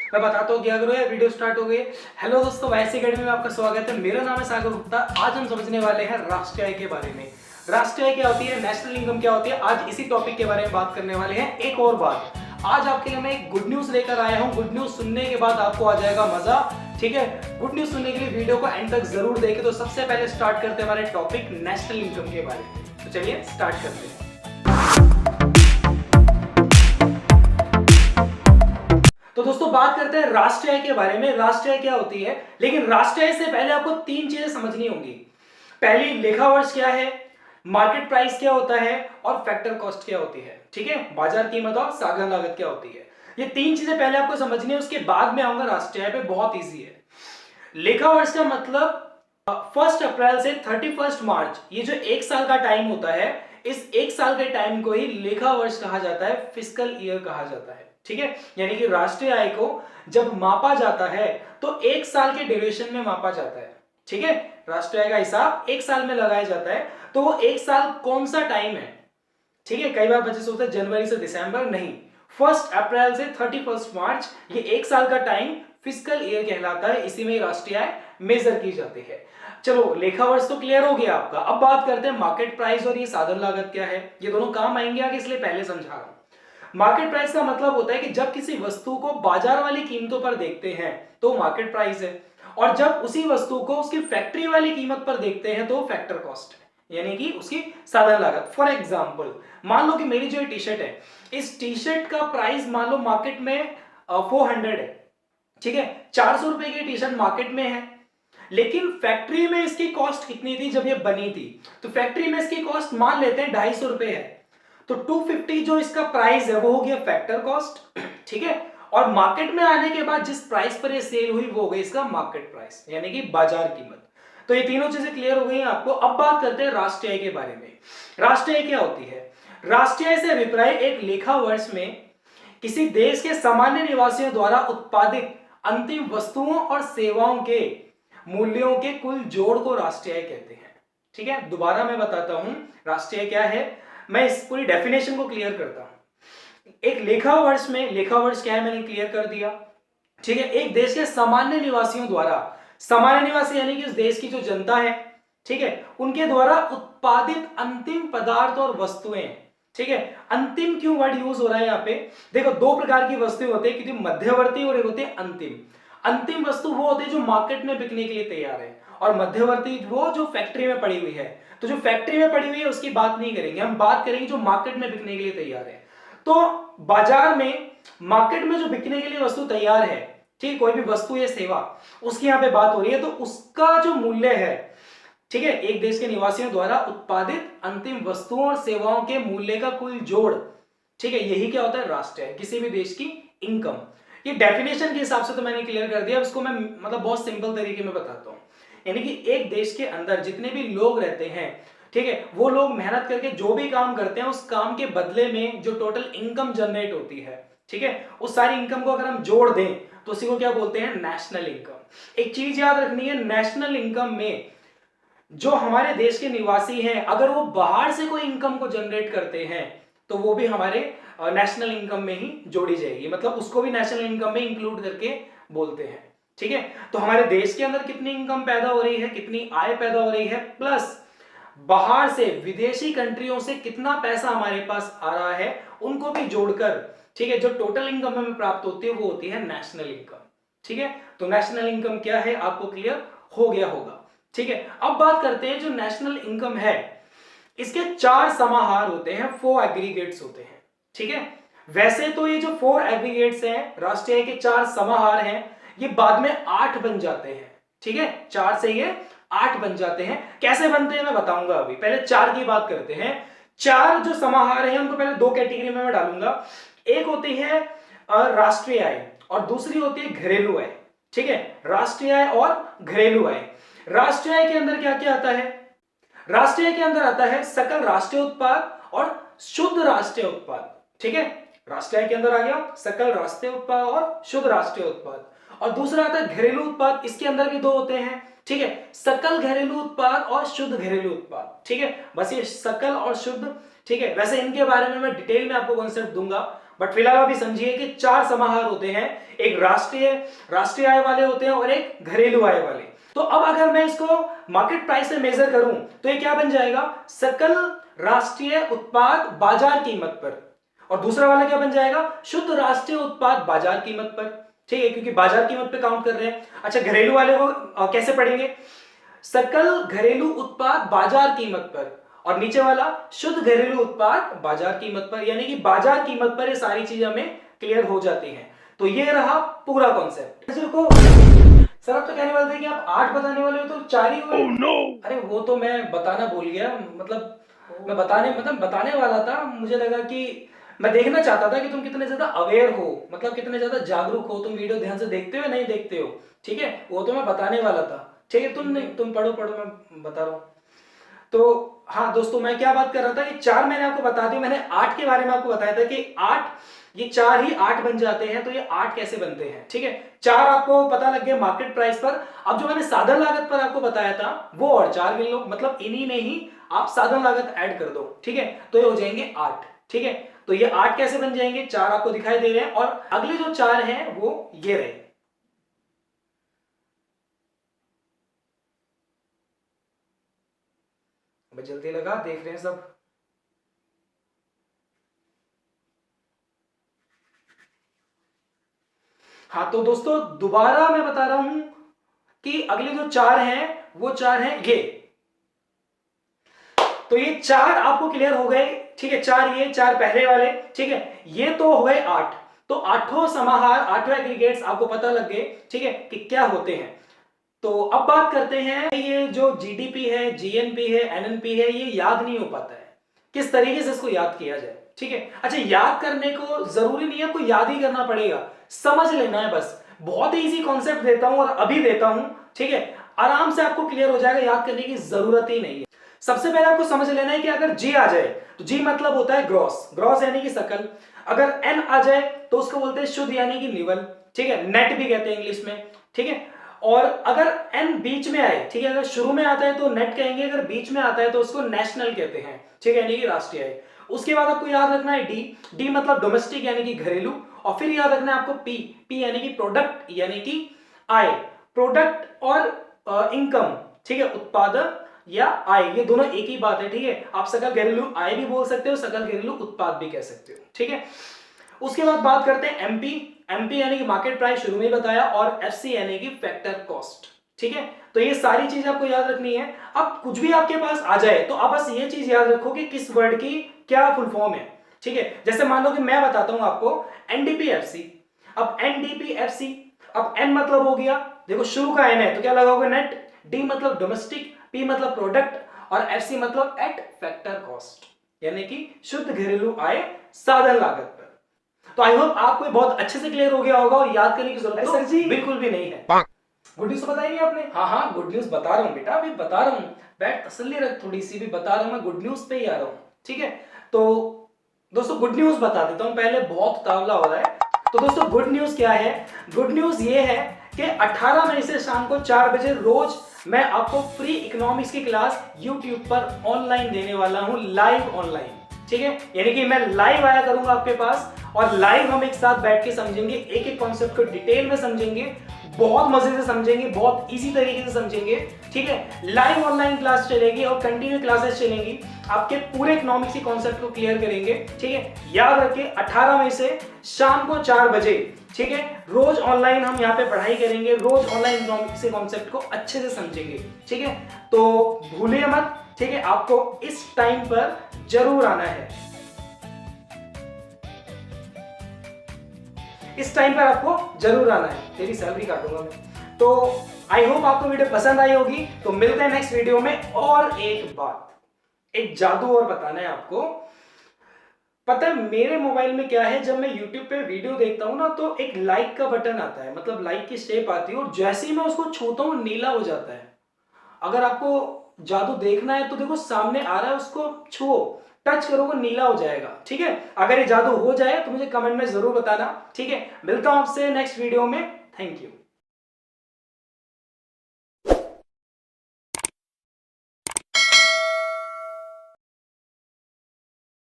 मैं बताता हूँ क्या करो यार, वीडियो स्टार्ट हो गई। हेलो दोस्तों, वैसे अकेडमी में आपका स्वागत है। मेरा नाम है सागर गुप्ता। आज हम समझने वाले हैं राष्ट्रीय आय के बारे में। राष्ट्रीय आय क्या होती है, नेशनल इनकम क्या होती है, आज इसी टॉपिक के बारे में बात करने वाले हैं। एक और बात, आज आपके लिए मैं एक गुड न्यूज लेकर आया हूँ। गुड न्यूज सुनने के बाद आपको आ जाएगा मजा। ठीक है, गुड न्यूज सुनने के लिए वीडियो को एंड तक जरूर देखें। तो सबसे पहले स्टार्ट करते हैं हमारे टॉपिक नेशनल इनकम के बारे में। तो चलिए स्टार्ट करते हैं। तो दोस्तों बात करते हैं राष्ट्रीय आय के बारे में। राष्ट्रीय आय क्या होती है, लेकिन राष्ट्रीय आय से पहले आपको तीन चीजें समझनी होंगी। पहली, लेखा वर्ष क्या है, मार्केट प्राइस क्या होता है और फैक्टर कॉस्ट क्या होती है। ठीक है, बाजार कीमत और साधन लागत क्या होती है। ये तीन चीजें पहले आपको समझनी है, उसके बाद में आऊंगा राष्ट्रीय आय पे। बहुत ईजी है। लेखा वर्ष का मतलब 1 अप्रैल से 31 मार्च, ये जो एक साल का टाइम होता है, इस एक साल के टाइम को ही लेखा वर्ष कहा जाता है, फिस्कल ईयर कहा जाता है। ठीक है, यानी कि राष्ट्रीय आय को जब मापा जाता है तो एक साल के ड्यूरेशन में मापा जाता है। ठीक है, राष्ट्रीय आय का हिसाब एक साल में लगाया जाता है। तो वो एक साल कौन सा टाइम है। ठीक है, कई बार बच्चे सोचते हैं जनवरी से दिसंबर, नहीं, 1 अप्रैल से 31 मार्च, ये एक साल का टाइम फिस्कल ईयर कहलाता है। इसी में राष्ट्रीय आय मेजर की जाती है। चलो, लेखा वर्ष तो क्लियर हो गया आपका। अब बात करते हैं मार्केट प्राइस और ये साधन लागत क्या है। ये दोनों काम आएंगे आगे, इसलिए पहले समझा रहा हूं। मार्केट प्राइस का मतलब होता है कि जब किसी वस्तु को बाजार वाली कीमतों पर देखते हैं तो मार्केट प्राइस है, और जब उसी वस्तु को उसकी फैक्ट्री वाली कीमत पर देखते हैं तो फैक्टर कॉस्ट है, यानी कि उसकी साधन लागत। फॉर एग्जांपल, मान लो कि मेरी जो टी शर्ट है, इस टी शर्ट का प्राइस मान लो मार्केट में 400 है। ठीक है, 400 रुपए की टी शर्ट मार्केट में है, लेकिन फैक्ट्री में इसकी कॉस्ट कितनी थी जब ये बनी थी। तो फैक्ट्री में इसकी कॉस्ट मान लेते हैं 250 रुपए है। तो 250 जो इसका प्राइस है वो हो गया फैक्टर कॉस्ट। ठीक है, और मार्केट में आने के बाद जिस प्राइस पर ये सेल हुई वो हो गई इसका मार्केट प्राइस, यानी कि बाजार कीमत। तो ये तीनों चीजें क्लियर हो गई हैं आपको। अब बात करते हैं राष्ट्रीय आय के बारे में। राष्ट्रीय आय क्या होती है। राष्ट्रीय आय से अभिप्राय एक लेखा वर्ष में किसी देश के सामान्य निवासियों द्वारा उत्पादित अंतिम वस्तुओं और सेवाओं के मूल्यों के कुल जोड़ को राष्ट्रीय आय कहते हैं। ठीक है, दोबारा मैं बताता हूं राष्ट्रीय आय क्या है। मैं इस पूरी डेफिनेशन को क्लियर करता हूं। एक लेखा वर्ष में, लेखा वर्ष क्या है मैंने क्लियर कर दिया। ठीक है, एक देश के सामान्य निवासियों द्वारा, सामान्य निवासी यानी कि उस देश की जो जनता है, ठीक है, उनके द्वारा उत्पादित अंतिम पदार्थ और वस्तुएं। ठीक है, अंतिम क्यों वर्ड यूज हो रहा है यहाँ पे, देखो दो प्रकार की वस्तुएं होती है, कि मध्यवर्ती और एक होती है अंतिम। अंतिम वस्तु वो होती है जो मार्केट में बिकने के लिए तैयार है, और मध्यवर्ती वो जो फैक्ट्री में पड़ी हुई है। तो जो फैक्ट्री में पड़ी हुई है उसकी बात नहीं करेंगे, हम बात करेंगे जो मार्केट में बिकने के लिए तैयार है। तो बाजार में, मार्केट में जो बिकने के लिए वस्तु तैयार है, ठीक, कोई भी वस्तु या सेवा, उसकी यहाँ पे बात हो रही है। तो उसका जो मूल्य है, ठीक है, एक देश के निवासियों द्वारा उत्पादित अंतिम वस्तुओं और सेवाओं के मूल्य का कुल जोड़, ठीक है, यही क्या होता है राष्ट्रीय आय, किसी भी देश की इनकम। ये डेफिनेशन के हिसाब से तो मैंने क्लियर कर दिया, इसको मैं मतलब बहुत सिंपल तरीके में बताता हूं। यानी कि एक देश के अंदर जितने भी लोग रहते हैं, ठीक है, वो लोग मेहनत करके जो भी काम करते हैं, उस काम के बदले में जो टोटल इनकम जनरेट होती है, ठीक है, उस सारी इनकम को अगर हम जोड़ दें तो उसी को क्या बोलते हैं, नेशनल इनकम। एक चीज याद रखनी है, नेशनल इनकम में जो हमारे देश के निवासी हैं, अगर वो बाहर से कोई इनकम को जनरेट करते हैं तो वो भी हमारे नेशनल इनकम में ही जोड़ी जाएगी, मतलब उसको भी नेशनल इनकम में इंक्लूड करके बोलते हैं। ठीक है, तो हमारे देश के अंदर कितनी इनकम पैदा हो रही है, कितनी आय पैदा हो रही है, प्लस बाहर से विदेशी कंट्रियों से कितना पैसा हमारे पास आ रहा है, उनको भी जोड़कर, ठीक है, जो टोटल इनकम हमें प्राप्त होती है वो होती है नेशनल इनकम। ठीक है, तो नेशनल इनकम क्या है आपको क्लियर हो गया होगा। ठीक है, अब बात करते हैं जो नेशनल इनकम है, इसके 4 समाहार होते हैं, 4 एग्रीगेट्स होते हैं। ठीक है, वैसे तो ये जो 4 एग्रीगेट्स हैं, राष्ट्रीय आय के 4 समाहार हैं, ये बाद में 8 बन जाते हैं। ठीक है, 4 से ये 8 बन जाते हैं। कैसे बनते हैं मैं बताऊंगा अभी, पहले 4 की बात करते हैं। 4 जो समाहार हैं उनको पहले 2 कैटेगरी में मैं डालूंगा। एक होती है राष्ट्रीय आय और दूसरी होती है घरेलू आय। ठीक है, राष्ट्रीय आय और घरेलू आय। राष्ट्रीय आय के अंदर क्या क्या आता है, राष्ट्रीय आय के अंदर आता है सकल राष्ट्रीय उत्पाद और शुद्ध राष्ट्रीय उत्पाद। ठीक है, राष्ट्रीय आय के अंदर आ गया सकल राष्ट्रीय उत्पाद और शुद्ध राष्ट्रीय उत्पाद। और दूसरा आता है घरेलू उत्पाद, इसके अंदर भी 2 होते हैं। ठीक है, सकल घरेलू उत्पाद और शुद्ध घरेलू उत्पाद। ठीक है, बस ये सकल और शुद्ध। ठीक है, वैसे इनके बारे में मैं डिटेल में आपको कॉन्सेप्ट दूंगा, बट फिलहाल अभी समझिए कि 4 समाहार होते हैं, एक राष्ट्रीय आय वाले होते हैं और एक घरेलू आय वाले। तो अब अगर मैं इसको मार्केट प्राइस से मेजर करूं तो ये क्या बन जाएगा, सकल राष्ट्रीय उत्पाद बाजार कीमत पर, और दूसरा वाला क्या बन जाएगा, शुद्ध राष्ट्रीय उत्पाद बाजार कीमत पर। ठीक है, क्योंकि बाजार कीमत पे काउंट कर रहे हैं। अच्छा, घरेलू वाले को कैसे पढ़ेंगे, सकल घरेलू उत्पाद बाजार कीमत पर, और नीचे वाला शुद्ध घरेलू उत्पाद बाजार कीमत पर, यानी कि बाजार कीमत पर ये सारी चीजें हमें क्लियर हो जाती हैं। तो ये रहा पूरा कॉन्सेप्ट। सर आप तो कहने वाले थे कि आप 8 बताने वाले हो, तो 4 ही हुए। no! अरे वो तो मैं बताना भूल गया, मतलब मैं बताने वाला था। मुझे लगा कि मैं देखना चाहता था कि तुम कितने ज्यादा अवेयर हो, मतलब कितने ज्यादा जागरूक हो, तुम वीडियो ध्यान से देखते हो नहीं देखते हो। ठीक है, वो तो मैं बताने वाला था। ठीक है, तुम पढ़ो, मैं बता रहा हूँ। तो हाँ दोस्तों, मैं क्या बात कर रहा था कि 4 मैंने आपको बता दी। मैंने 8 के बारे में आपको बताया था कि 8, ये 4 ही 8 बन जाते हैं। तो ये 8 कैसे बनते हैं, ठीक है। 4 आपको पता लग गया मार्केट प्राइस पर। अब जो मैंने साधन लागत पर आपको बताया था वो और 4 गिन लो, मतलब इन्हीं में ही आप साधन लागत ऐड कर दो। ठीक है, तो ये हो जाएंगे 8। ठीक है, तो ये 8 कैसे बन जाएंगे, 4 आपको दिखाई दे रहे हैं, और अगले जो 4 हैं वो ये रहे। जल्दी लगा, देख रहे हैं सब। हाँ तो दोस्तों दोबारा मैं बता रहा हूं कि अगले जो 4 हैं वो 4 हैं ये। तो ये 4 आपको क्लियर हो गए। ठीक है, 4 ये, 4 पहले वाले। ठीक है, ये तो हो गए 8। तो 8 समाहार, 8 एग्रीगेट्स आपको पता लग गए। ठीक है, कि क्या होते हैं। तो अब बात करते हैं, ये जो जीडीपी है, जीएनपी है, एनएनपी है, ये याद नहीं हो पाता है, किस तरीके से इसको याद किया जाए। ठीक है, अच्छा याद करने को जरूरी नहीं है आपको याद ही करना पड़ेगा, समझ लेना है बस। बहुत ही इजी कॉन्सेप्ट देता हूं और अभी देता हूं। ठीक है, आराम से आपको क्लियर हो जाएगा, याद करने की जरूरत ही नहीं है। सबसे पहले आपको समझ लेना है कि अगर जी आ जाए तो जी मतलब होता है ग्रॉस, ग्रॉस यानी कि सकल। अगर एन आ जाए तो उसको बोलते हैं शुद्ध यानी कि निवल। ठीक है, नेट भी कहते हैं इंग्लिश में। ठीक है, और अगर एन बीच में आए, ठीक है, अगर शुरू में आता है तो नेट कहेंगे, अगर बीच में आता है तो उसको नेशनल कहते हैं। ठीक है, यानी कि राष्ट्रीय आय। उसके बाद आपको याद रखना है डी, डी मतलब डोमेस्टिक यानी कि घरेलू, और फिर याद रखना है आपको पी, पी यानी कि प्रोडक्ट यानी कि आय। प्रोडक्ट और इनकम, ठीक है, उत्पादन या आय, ये दोनों एक ही बात है। ठीक है, आप सकल घरेलू आय भी बोल सकते हो, सकल घरेलू उत्पाद भी कह सकते हो। ठीक है, उसके बाद बात करते हैं एमपी। एमपी यानी कि मार्केट प्राइस, शुरू में बताया, और एफसी यानी कि फैक्टर कॉस्ट। ठीक है, तो ये सारी चीज आपको याद रखनी है। अब कुछ भी आपके पास आ जाए तो आप बस ये चीज याद रखो कि किस वर्ड की क्या फुल फॉर्म है। ठीक है, जैसे मान लो कि मैं बताता हूं आपको एनडीपीएफसी। अब एनडीपीएफसी, अब एन मतलब हो गया, देखो शुरू का एन है तो क्या लगाओगे, नेट। डी मतलब डोमेस्टिक, पी मतलब प्रोडक्ट, और एफसी मतलब एट फैक्टर कॉस्ट, यानी कि शुद्ध घरेलू आय साधन लागत पर। तो आई होप आपको बहुत अच्छे से क्लियर हो गया होगा, और याद करने की जरूरत तो सर जी बिल्कुल भी नहीं है। गुड न्यूज बताई नहीं आपने? हाँ हाँ, गुड न्यूज बता रहा हूँ बेटा, अभी बता रहा हूँ, बैठ तसल्ली रख, थोड़ी सी भी बता रहा हूँ मैं, गुड न्यूज पे ही आ रहा हूँ। ठीक है, तो दोस्तों गुड न्यूज बता देता हूँ पहले, बहुत तावला हो रहा है। तो दोस्तों गुड न्यूज क्या है, गुड न्यूज ये है कि 18 मई से शाम को 4 बजे रोज मैं आपको फ्री इकोनॉमिक्स की क्लास YouTube पर ऑनलाइन देने वाला हूँ, लाइव ऑनलाइन। ठीक है, यानी कि मैं लाइव आया करूंगा आपके पास, और लाइव हम एक साथ बैठ के समझेंगे, एक एक कॉन्सेप्ट को डिटेल में समझेंगे, बहुत मजे से समझेंगे, बहुत इजी तरीके से समझेंगे। ठीक है, लाइव ऑनलाइन क्लास चलेगी और कंटिन्यू क्लासेस चलेंगी, आपके पूरे इकोनॉमिक्स के कॉन्सेप्ट को क्लियर करेंगे। ठीक है, याद रखिए 18 मई से शाम को 4 बजे, ठीक है, रोज ऑनलाइन हम यहाँ पे पढ़ाई करेंगे, रोज ऑनलाइन इकोनॉमिक्स के कॉन्सेप्ट को अच्छे से समझेंगे। ठीक है, तो भूलिए मत। ठीक है, आपको इस टाइम पर जरूर आना है, इस टाइम पर आपको जरूर आना है, तेरी सैलरी काटूंगा मैं। तो आई होप आपको वीडियो पसंद आई होगी। तो मिलते हैं नेक्स्ट वीडियो में। और एक बात, एक जादू और बताना है आपको। पता है मेरे मोबाइल में क्या है, जब मैं YouTube पे वीडियो देखता हूं ना तो एक लाइक का बटन आता है, मतलब लाइक की शेप आती है, और जैसे ही मैं उसको छूता हूं नीला हो जाता है। अगर आपको जादू देखना है तो देखो सामने आ रहा है, उसको छुओ, टच करो, वो नीला हो जाएगा। ठीक है, अगर ये जादू हो जाए तो मुझे कमेंट में जरूर बताना। ठीक है, मिलता हूं आपसे नेक्स्ट वीडियो में। Thank you.